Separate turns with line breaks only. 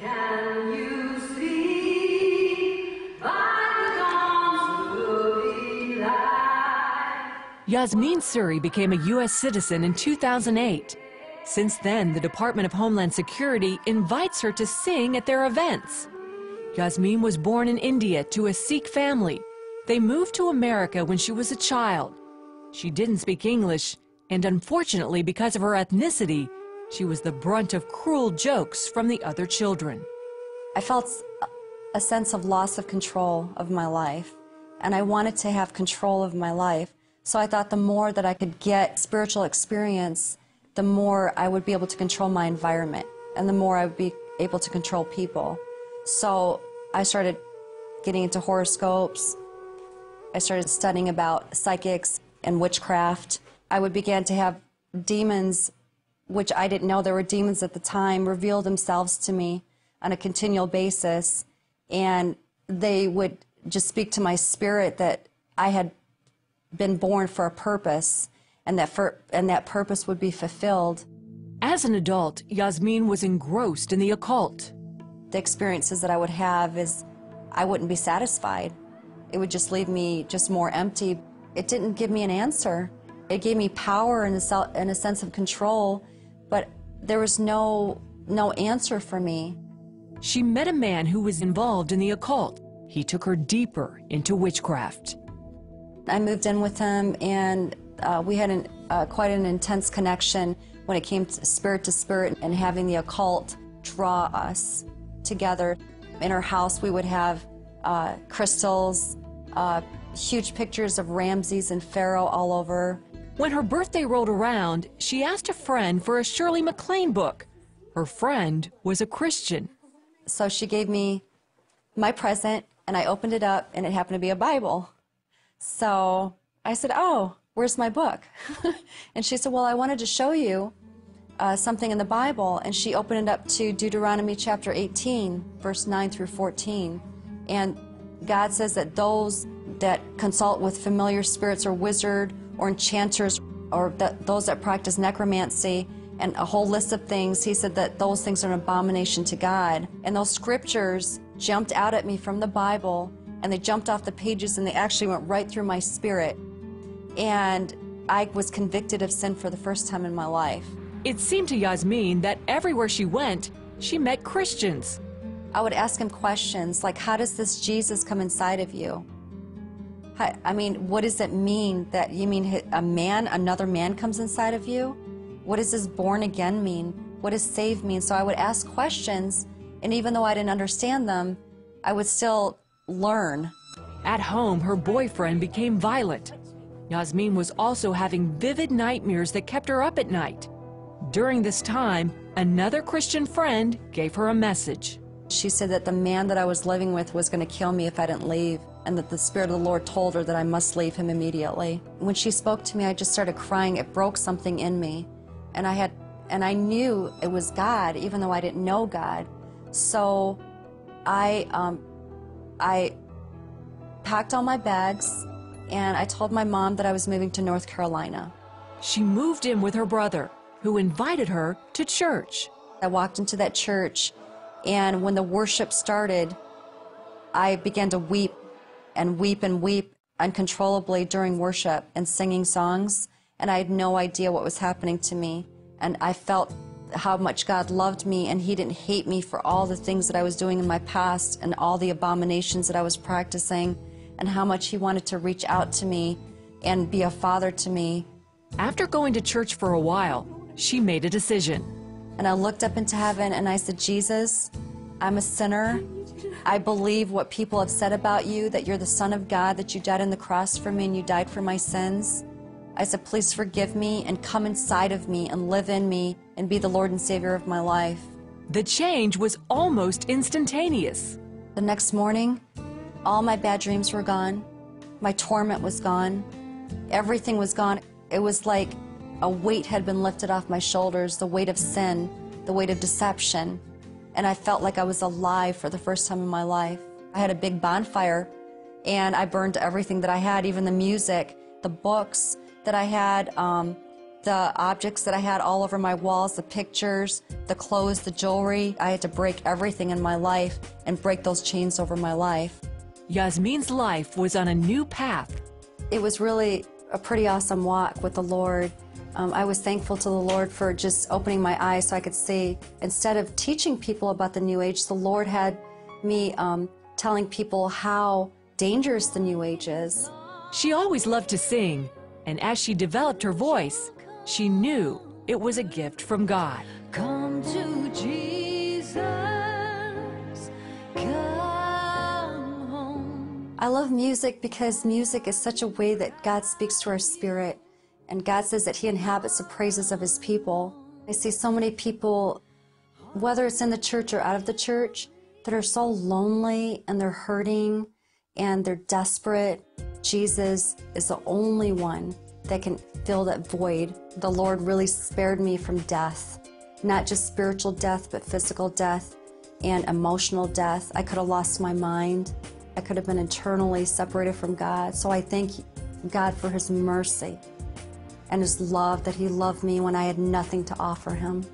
Can you see by the dawn's early light?
Yasmeen Suri became a U.S. citizen in 2008. Since then, the Department of Homeland Security invites her to sing at their events. Yasmeen was born in India to a Sikh family. They moved to America when she was a child. She didn't speak English, and unfortunately, because of her ethnicity, she was the brunt of cruel jokes from the other children.
I felt a sense of loss of control of my life, and I wanted to have control of my life. So I thought the more that I could get spiritual experience, the more I would be able to control my environment, and the more I would be able to control people. So I started getting into horoscopes. I started studying about psychics and witchcraft. I would begin to have demons, which I didn't know there were demons at the time, reveal themselves to me on a continual basis. And they would just speak to my spirit that I had been born for a purpose, and that purpose would be fulfilled.
As an adult, Yasmeen was engrossed in the occult.
The experiences that I would have is I wouldn't be satisfied. It would just leave me just more empty. It didn't give me an answer. It gave me power and a sense of control, but there was no answer for me.
She met a man who was involved in the occult. He took her deeper into witchcraft.
I moved in with him, and we had quite an intense connection when it came to spirit and having the occult draw us together. In our house, we would have crystals, huge pictures of Ramses and Pharaoh all over.
When her birthday rolled around, she asked a friend for a Shirley MacLaine book. Her friend was a Christian.
So she gave me my present, and I opened it up, and it happened to be a Bible. So I said, "Oh, where's my book?" And she said, "Well, I wanted to show you something in the Bible." And she opened it up to Deuteronomy chapter 18, verse 9 through 14. And God says that those that consult with familiar spirits or wizard or enchanters, or those that practice necromancy, and a whole list of things, he said that those things are an abomination to God. And those scriptures jumped out at me from the Bible, and they jumped off the pages, and they actually went right through my spirit. And I was convicted of sin for the first time in my life.
It seemed to Yasmeen that everywhere she went, she met Christians.
I would ask him questions like, how does this Jesus come inside of you? I mean, what does it mean that you mean another man comes inside of you? What does this born again mean? What does saved mean? So I would ask questions, and even though I didn't understand them, I would still learn.
At home, her boyfriend became violent. Yasmeen was also having vivid nightmares that kept her up at night. During this time, another Christian friend gave her a message.
She said that the man that I was living with was going to kill me if I didn't leave, and that the Spirit of the Lord told her that I must leave him immediately. When she spoke to me, I just started crying. It broke something in me, and I knew it was God, even though I didn't know God. So I packed all my bags, and I told my mom that I was moving to North Carolina.
She moved in with her brother, who invited her to church.
I walked into that church, and when the worship started, I began to weep and weep and weep uncontrollably during worship and singing songs, and I had no idea what was happening to me. And I felt how much God loved me, and he didn't hate me for all the things that I was doing in my past and all the abominations that I was practicing, and how much he wanted to reach out to me and be a father to me.
After going to church for a while, she made a decision.
And I looked up into heaven and I said, "Jesus, I'm a sinner. I believe what people have said about you, that you're the Son of God, that you died on the cross for me and you died for my sins. I said, please forgive me and come inside of me and live in me and be the Lord and Savior of my life."
The change was almost instantaneous.
The next morning, all my bad dreams were gone. My torment was gone. Everything was gone. It was like a weight had been lifted off my shoulders, the weight of sin, the weight of deception. And I felt like I was alive for the first time in my life. I had a big bonfire, and I burned everything that I had, even the music, the books that I had, The objects that I had all over my walls, the pictures, the clothes, the jewelry, I had to break everything in my life and break those chains over my life.
Yasmeen's life was on a new path.
It was really a pretty awesome walk with the Lord. I was thankful to the Lord for just opening my eyes so I could see. Instead of teaching people about the New Age, the Lord had me telling people how dangerous the New Age is.
She always loved to sing, and as she developed her voice, she knew it was a gift from God.
Come to Jesus, come home.
I love music because music is such a way that God speaks to our spirit. And God says that He inhabits the praises of His people. I see so many people, whether it's in the church or out of the church, that are so lonely and they're hurting and they're desperate. Jesus is the only one that can fill that void. The Lord really spared me from death, not just spiritual death, but physical death and emotional death. I could have lost my mind. I could have been eternally separated from God. So I thank God for His mercy and His love, that He loved me when I had nothing to offer Him.